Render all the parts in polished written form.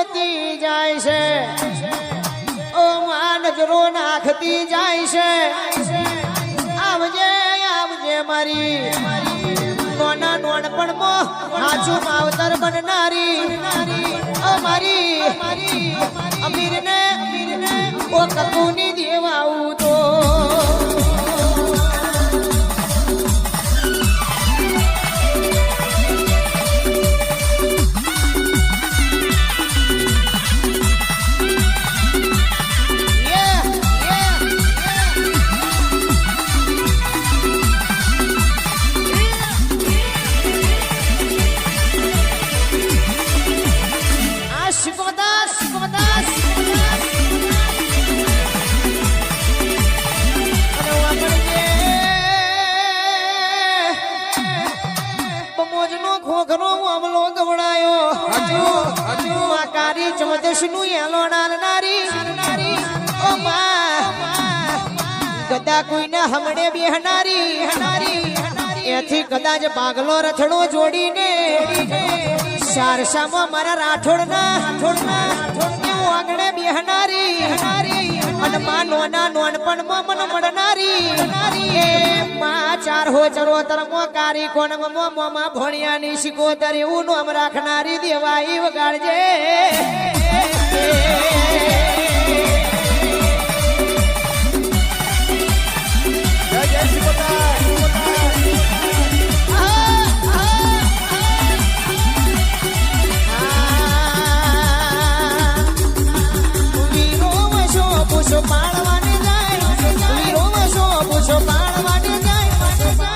કરતી જાય છે ઓ માં નજરો નાખતી જાય છે આવજે આવજે મારી નોના નોનપણમાં હાચું માવતર બનનારી અમારી અમીરને ઓ કકુની દેવાવું તો ગદા કોઈને હમણે બેહનારી એથી કદાચ પાગલો રથડો જોડીને શારસામાં મારા રાઠોડના આંગણે બેહનારી અને માં નોના નોનપણમાં મન મળનારી એ માં ચાર હો ચરોતર મો કારી કોણમાં મોમાં ભણ્યાની શિકોતર એવું નામ રાખનારી દેવાઈ વગાડજે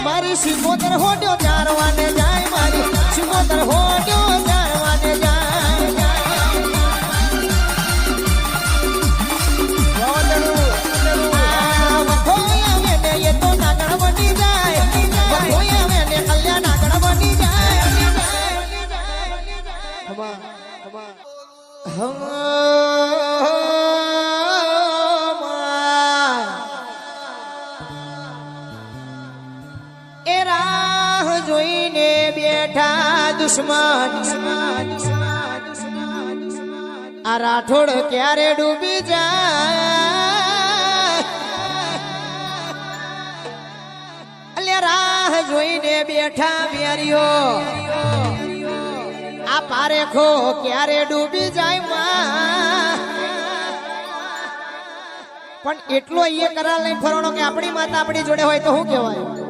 મારી શિકોતર હોડ્યો ચારવાને જાય મારી શિકોતર હોડ્યો ચારવાને જાય એ તો નાગણ બની જાય કલ્યાણ નાગણ બની જાય જોઈને બેઠા દુશ્મન આ રાઠોડ ક્યારે ડૂબી જાય અલ્યા રાહ જોઈને બેઠા વેરીઓ આ પારેખો ક્યારે ડૂબી જાય માં પણ એટલો એ કરા લઈ ફરવાનો કે આપણી માતા આપણી જોડે હોય તો શું કહેવાય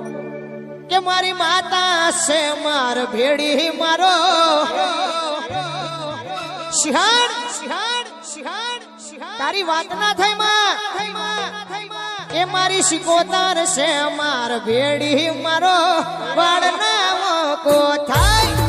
કે મારી માતા છે માર ભેડી મારો તારી વાત ના થઈ માં એ મારી શિકોતર છે માર ભેડી મારો વાળ ના મોકો થાય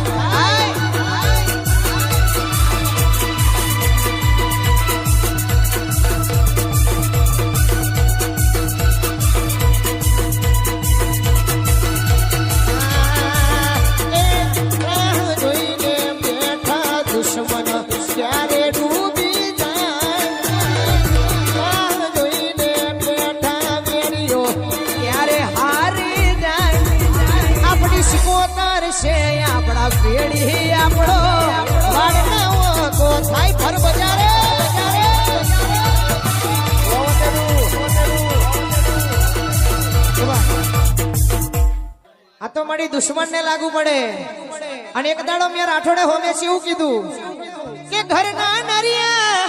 ભેડી આપણો વાળનાઓ કો થાય ફર બજારે આ તો મારી દુશ્મન ને લાગુ પડે અને એક દાડો મેં રાઠોડે હોમે એવું કીધું કે ઘરના નરિયા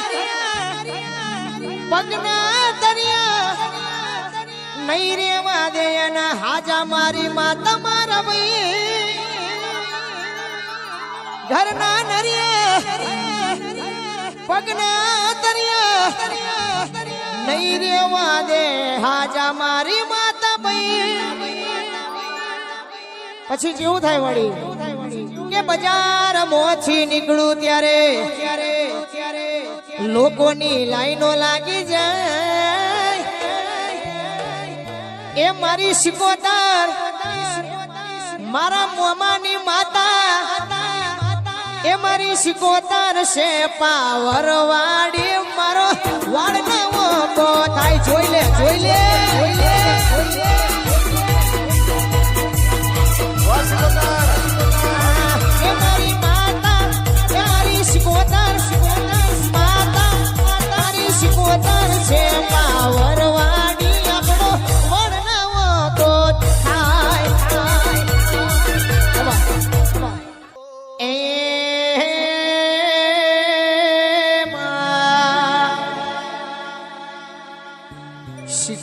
પગના દરિયા નહીં રેવા દે ના હાજા મારી માં તમારા ભાઈ ઘરના નરિયા પગના દરિયા નહીં રેવા દે હાજા મારી માતા ભાઈ પછી જેવું થાય વળી કે બજાર મોથી નીકળું ત્યારે લોકોની લાઈનો લાગી જાય એ મારી શિકોતર મારા મોમાની માતા એ મારી શિકોતર છે પાવર વાડી મારો વાળ નવો કો થાય જોઈ લે એ મારી માતા એ મારી શિકોતર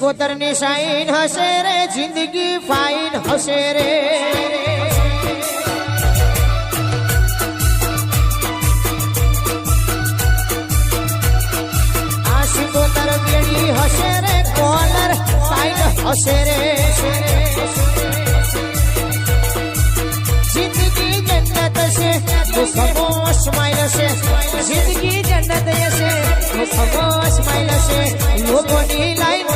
સિકોતર ની શાઈન હશે રે જિંદગી ફાઈન હશે રે આ સિકોતર બેડી હશે રે કોલર સાઈન હશે રે જિંદગી જન્નત છે તો સમો સ્માઈલ છે જિંદગી જન્નત છે તો સમો સ્માઈલ છે લોકોની લાઈન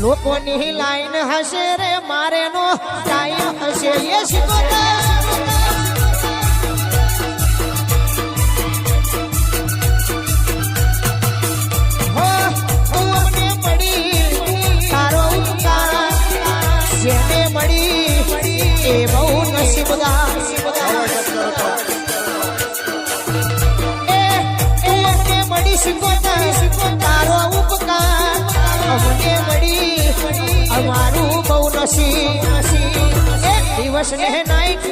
લોકોની લાઈન હશે રે મારે નો ટાઈમ હશે એ સિકોતર એ બહુ નસીબદાર અમને મળી સિકોતર તારો ઉપકાર અમને મળી અમારું બહુ નસીબ દિવસ ને નાઈટ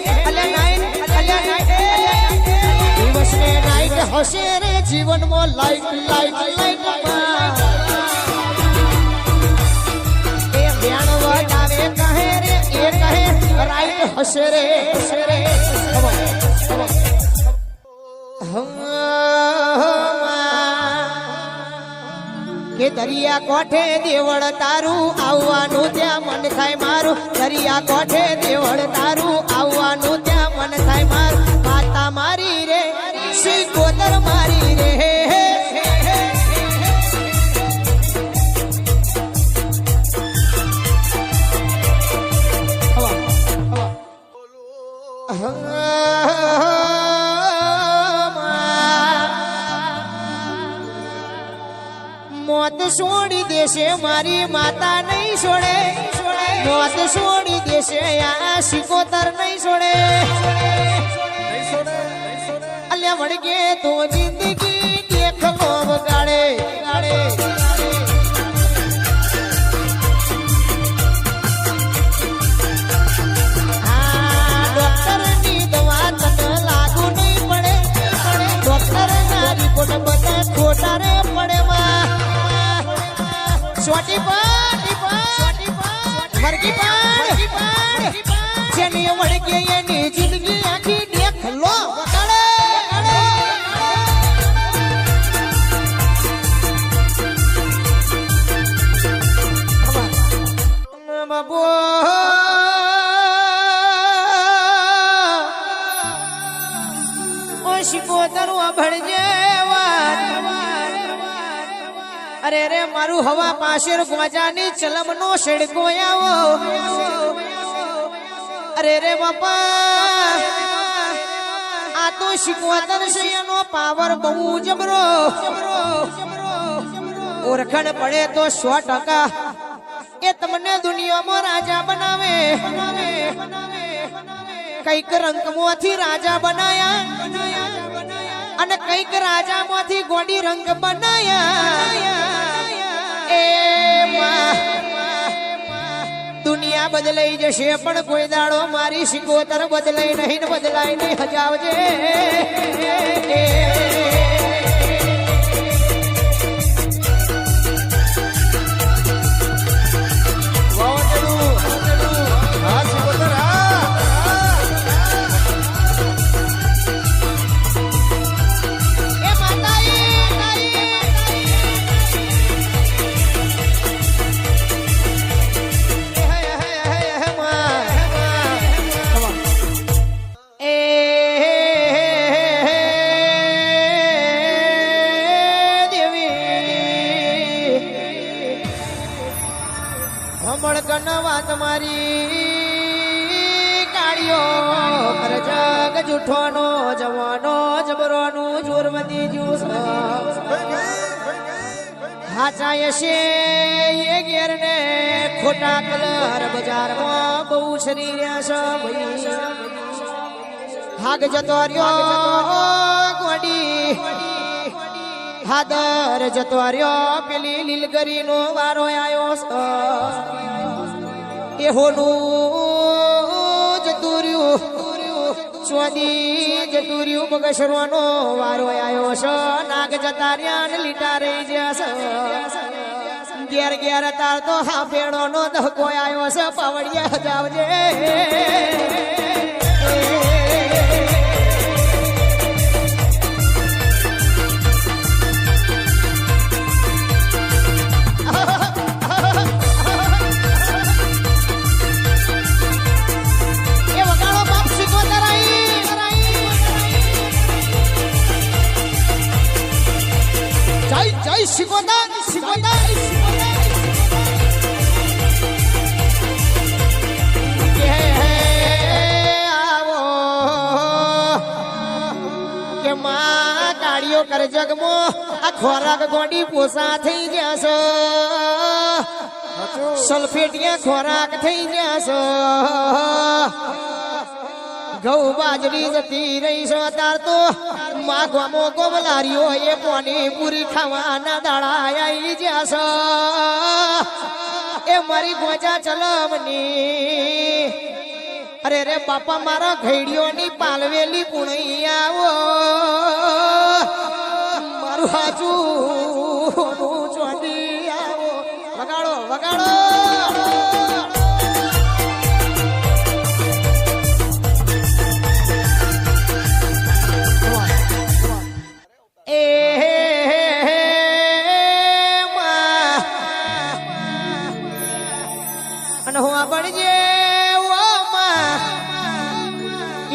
દિવસ ને નાઈટ હશે રે જીવનમાં લાઈટ લાઈટ લાઈટ એ ધ્યાન વધારે કહે રે એ કહે રાઈટ હશે રે કે દરિયા કોઠે દેવળ તારું આવવાનું ત્યાં મન થાય મારું દરિયા કોઠે દેવળ તારું આવવાનું ત્યાં મન થાય મારું માતા મારી રે સિકોતર મારી રે મોત છોડી દેશે મારી માતા નહીં છોડે મોત છોડી દેશે આ સિકોતર નહીં છોડે અલ્યા વળગે તો જિંદગી દેખલો વગાડે ડોક્ટરની દવા તને લાગુ નહીં પડે ડોક્ટર ના રિપોર્ટ બધા ખોટા રે પડે છોટી મરકી જેની વળગે એની જિંદગી આખી દેખ લો બાબુ ઓ સિકોતર ભણજે અરે રે મારું હવા પાછળ ગોજાની ચલમ નો શેડકો આવો અરે રે બાપા આ તો સિકોતર છે એનો પાવર બહુ જબરો ઓળખણ પડે તો 100% એ તમને દુનિયામાં રાજા બનાવે કઈક રંગમાંથી રાજા બનાયા અને કઈક રાજામાંથી ગોડી રંગ બનાયા દુનિયા બદલાઈ જશે પણ કોઈ દાડો મારી સિકોતર બદલાઈ નહીં બદલાઈ નહીં હજાવજે વાત મારી કાળીઓ પર જગ જૂઠોનો જવાનો જબરોનું જોરમતી જ્યુસ હાચાય છે એ ઘેર ને ખોટા કલર બજારમાં બહુ શરીર્યા છે હાગ જતો રહ્યો ગોડી હાદર જતો રહ્યો પેલી લીલગરી નો વારો આવ્યો એ હોનું જતું રહ્યું ચોદી જતું રહ્યું બગસરવાનો વારો આવ્યો છે નાગ જતા રહ્યા ને લીટા રહી જશે ઘેર ઘેર તાર તો હા પેડો નો ધક્કો આવ્યો છે પાવડિયા જાવજે શિકોતા શિકોતા આવો કે માં ગાડીઓ કર જગમો આ ખોરાક ગોડી પોસા થઈ જશે સલ્ફેટિયા ખોરાક થઈ જશે ઘઉં બાજરી જતી રહી છે તાર તો માં ગોમો ગોમલારીઓ એ પોની પૂરી ખાવાના દાડા આવી જશે એ મારી ગોજા ચલમની અરે રે બાપા મારા ઘેડીઓની પાલવેલી પુણઈ આવો મારું હાજુ ચોંધી આવો વગાડો વગાડો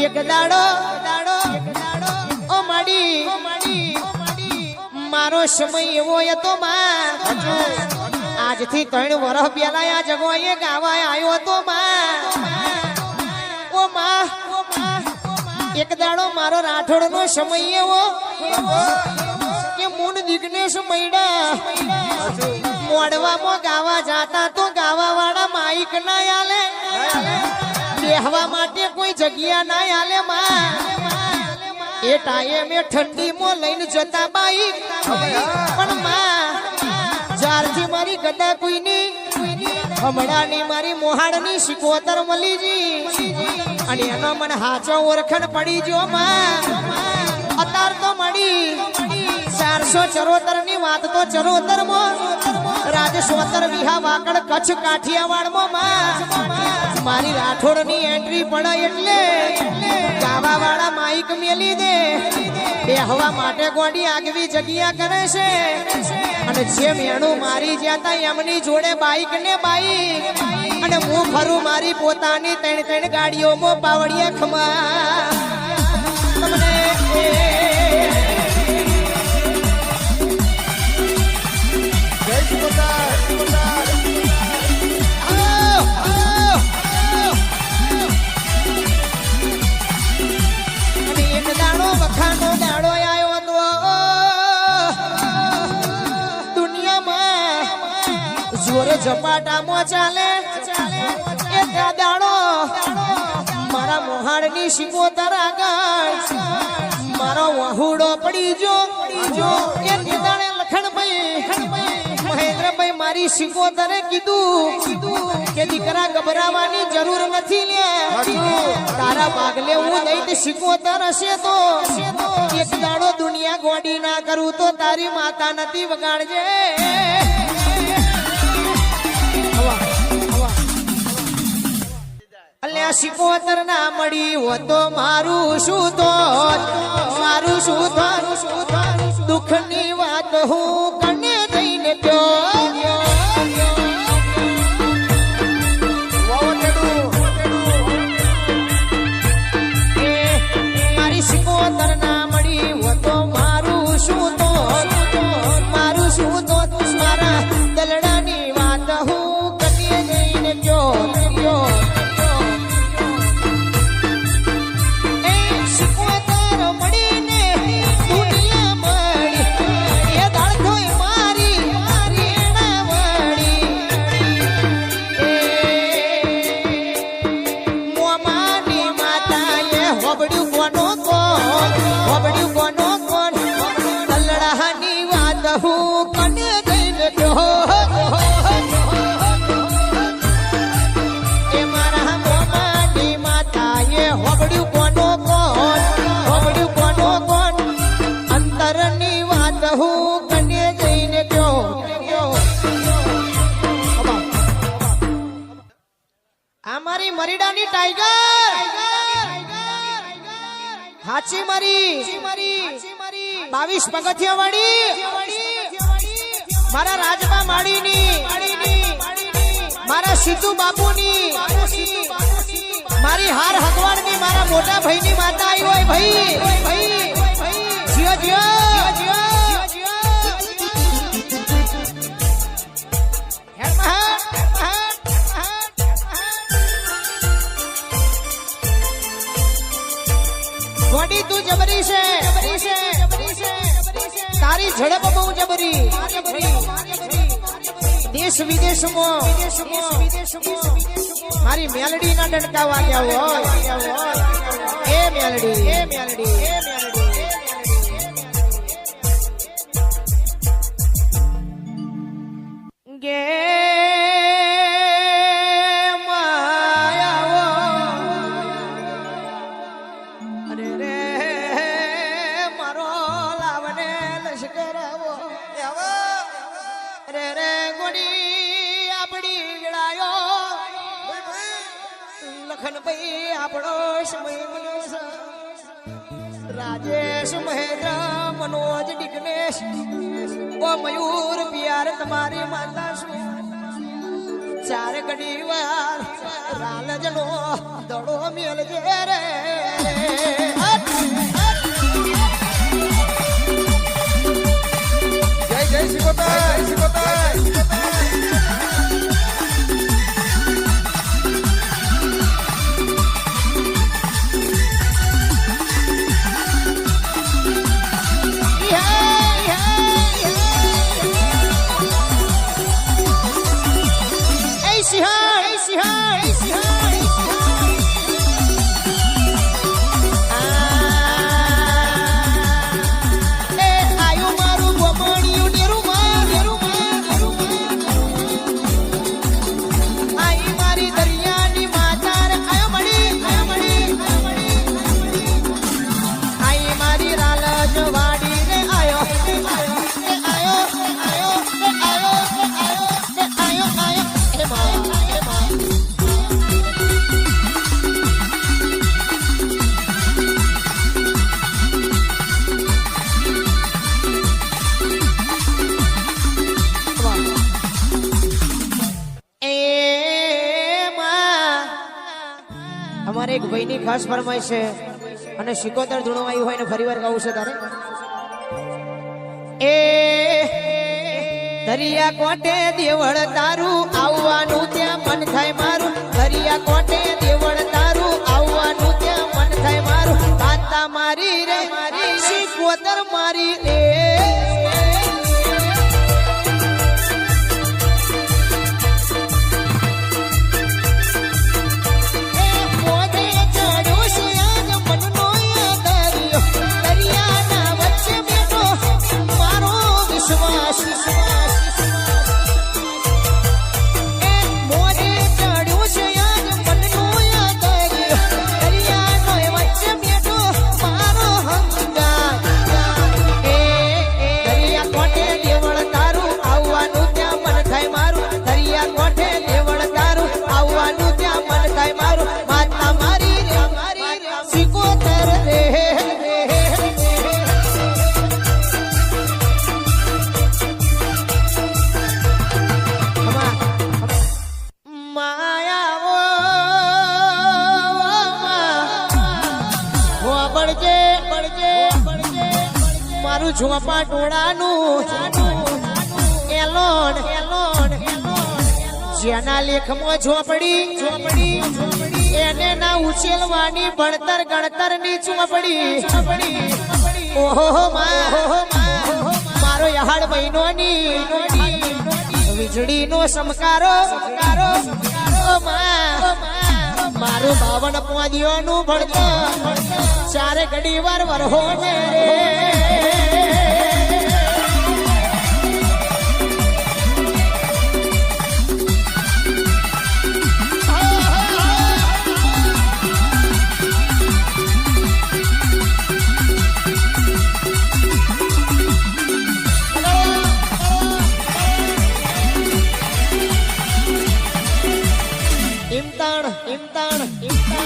એક દાડો ઓ માડી મારો સમય એવો હતો માં આજથી 3 વર્ષ પહેલા આ જગોએ ગાવા આવ્યો હતો માં ઓ માં એક દાડો મારો રાઠોડ નો સમય એવો કે મૂન દિગ્નેશ મૈડા મોડવામાં ગાવા જાતા તો ગાવા વાળા માઈક ના આલે બેહવા માટે કોઈ જગ્યા ના આલે માં એ ટાઈમે ઠંડી માં લઈને જતા બાઈક પણ માં જ્યારથી મારી ગદા કોઈની હમણાંની મારી મોહાડની શિકોતર મલીજી અને એનો મને હાચો ઓળખણ પડી જો માં અતાર તો મળી 474 ની વાત તો 74 માં રાજસોતર વિહા વાકડ કચ્છ કાઠિયાવાડ માં મારી રાઠોડ ની એન્ટ્રી પડે એટલે ગાવા વાળા માઈક મેલી દે બેહવા માટે ગોડી આગવી જગ્યા કરે છે અને જે મેણું મારી જતા એમની જોડે બાઈક ને બાઈક અને હું ફરું મારી પોતાની 3 ગાડીઓમાં પાવડિયા ખમા તમને જોરે ઝપાટામાં ચાલે એ દાડો મારા મોહાડની શિકોતર આગળ મારો વહુડો પડી જો એ નિદાણે લખણભાઈ મહેન્દ્રભાઈ મારી શિકોતરે કીધું કે દીકરા ગભરાવાની જરૂર નથી લે તારા ભાગલે હું નહીં તે શિકોતર હશે તો એક દાડો દુનિયા ગોડી ના કરું તો તારી માતા નથી વગાડજે અલ્યા શિકોતર ના મળી હો તો મારું શું દુઃખ ની વાત હું કને જઈને મારી શિકોતર ના મળી હો તો મારું શું મારા દલડાની વાત હું કને જઈને મોમાની માતાએ હોબડ્યું કોનો ટાઈગર હાચી મારી 22 પગથિયા વાળી મારા રાજબા માળીની મારા સીતુ બાપુની મારી હાર હગવાડની મારા મોટા ભાઈની માતા આવી હોય ભાઈ જીઓ જીઓ ગોડી તું જબરી છે તારી ઝડપ બહુ જબરી દેશ વિદેશમાં મારી મેલડી ના ડંકા વાગ્યા હોય એ મેલડી ગે લખનભાઈ આપણો સમય રાજેશ મહેન્દ્ર મનોજ ડિગ્નેશ ઓ મયુર પિયાર તમારી માતા શું ચાર ઘડી વાર રાલજનો દડો મેલજે રે જય શિકોતા અમારે એક ભાઈની ખાસ ફરમાઈશ છે અને શિકોતર ધૂણવાયું હોય ને ફરીવાર ગાવું છે તારે એ દરિયા કોટે દેવળ તારું આવવાનું ત્યાં મન થાય મારું દરિયા કોટે દેવળ તારું આવવાનું ત્યાં મન થાય મારું માતા મારી રે મારી શિકોતર મારી રે મારું ઝોપા ટોળાનું એલોન જેના લેખમાં ઝોપડી એને ના ઉછેલવાની ભણતર ગણતર ની ચોપડી ઓહો મારો યહાડ મહિનો ની વીજળી નો સમકારો મારું 52 પોદિયો નું ભણતર ચારે ઘડી વાર વરહો ને ઇમતાણ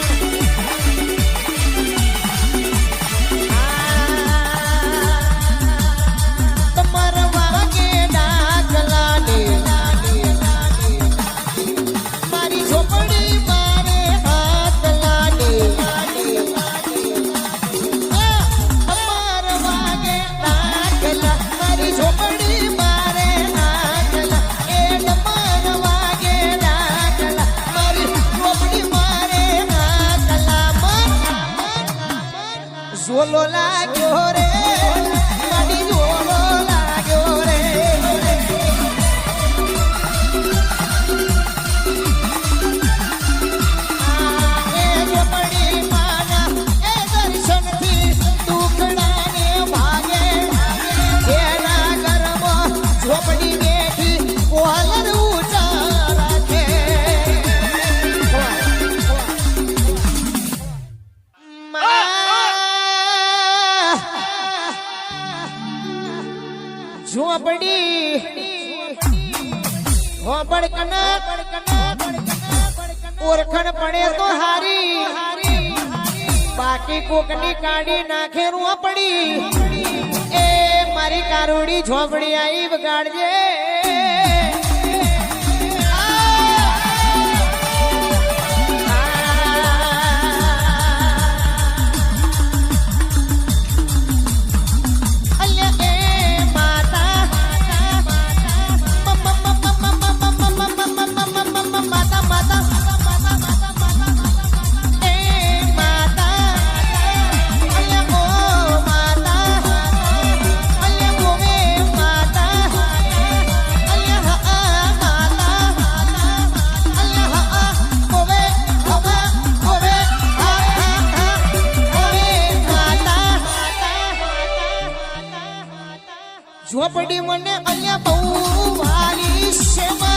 ઝોલો લાગ્યો રે મારી ઝોલો લાગ્યો રે એ ઝોપડી માના એ દર્શનથી દુખડાને ભાગે એના ઘરમાં ઝોપડી બેઠી કોલર ઊંચા રાખે ઝોપડી હોબળ કના ઓરખણ પડે તો હારી બાકી કોકની કાઢી નાખે રોપડી એ મારી કારુડી ઝોપડી આવી વગાડજે ઝોપડી મને અહીંયા બહુ વાલી સેવા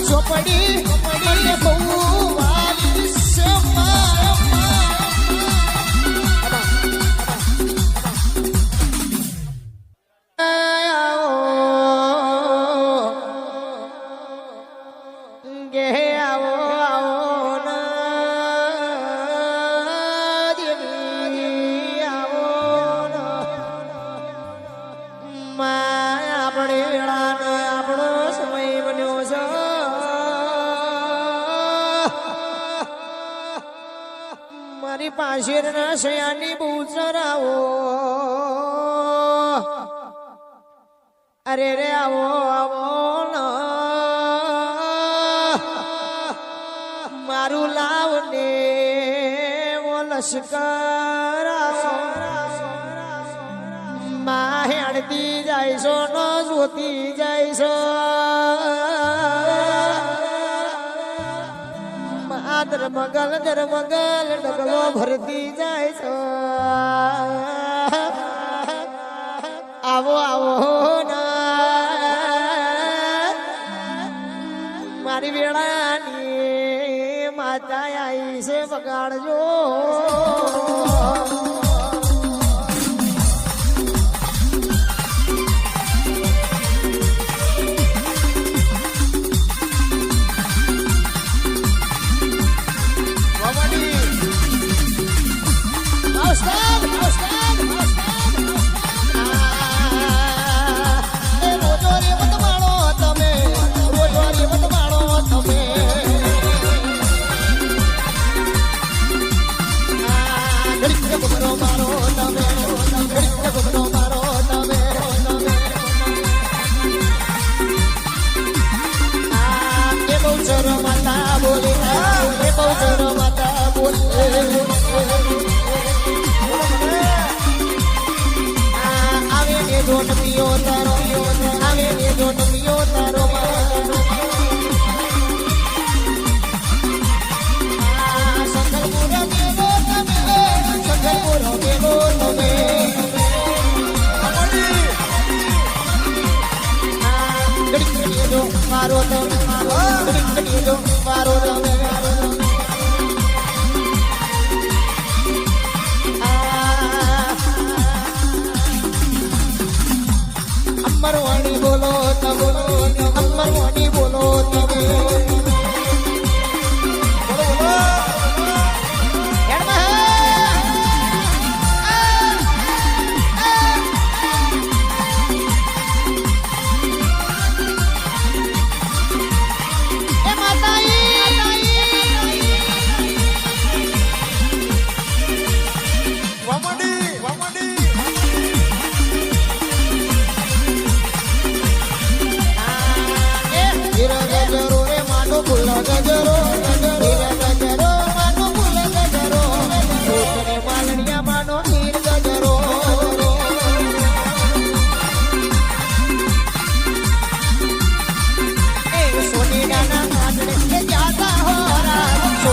ઝોપડી બહુ વાલી સેવા ગે આવો આવો ના દેવી આવો માં આપણે વેળાનો આપણો સમય બન્યો છે મારી પાછળના શયાની બહુ ચરાવો અરે રે આવો આવો મારું લાવને ઓ લશ્કર માં હેડતી જાય છો ન જોતી જાય છો ધર્મગલ ડગલો ભરતી જાય છો આવો આવો ના મારી વેળાની માતા આવી છે બગાડજો મારો મારો અમરવાણી બોલો તમે અમરવાણી બોલો તમે બોલો બોલો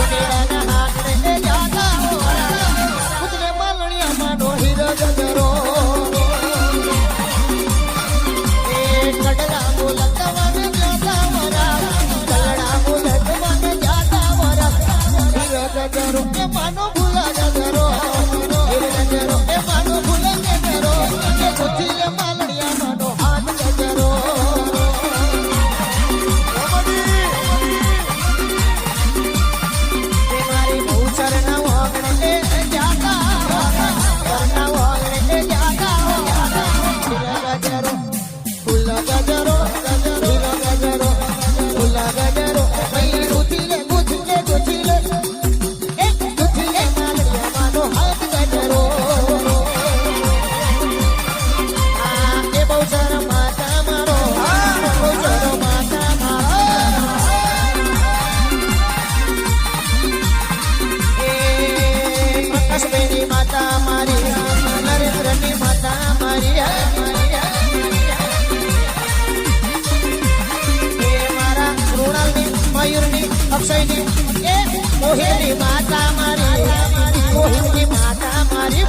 સોનેરાના હાથને જાતા વરા ખુદને માલણિયામાંનો હીરો ગજરો એ કડલા બોલતવાને જાતા વરા કલડા બોલતવાને જાતા વરા હીરો ગજરો એ માનો ભૂલા ગજરો હીરો ગજરો એ માનો ભૂલા ગજરો એ ખુદલે માલણિયામાંનો હાથ ગજરો માતા મારી નરેન્દ્રની માતા મારી એ મારા કૃણાલની મયુરની અક્ષયની એ મોહિની માતા મારી મોહિની માતા મારી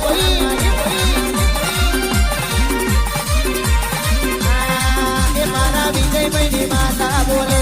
એ મારા વિજયભાઈની માતા બોલે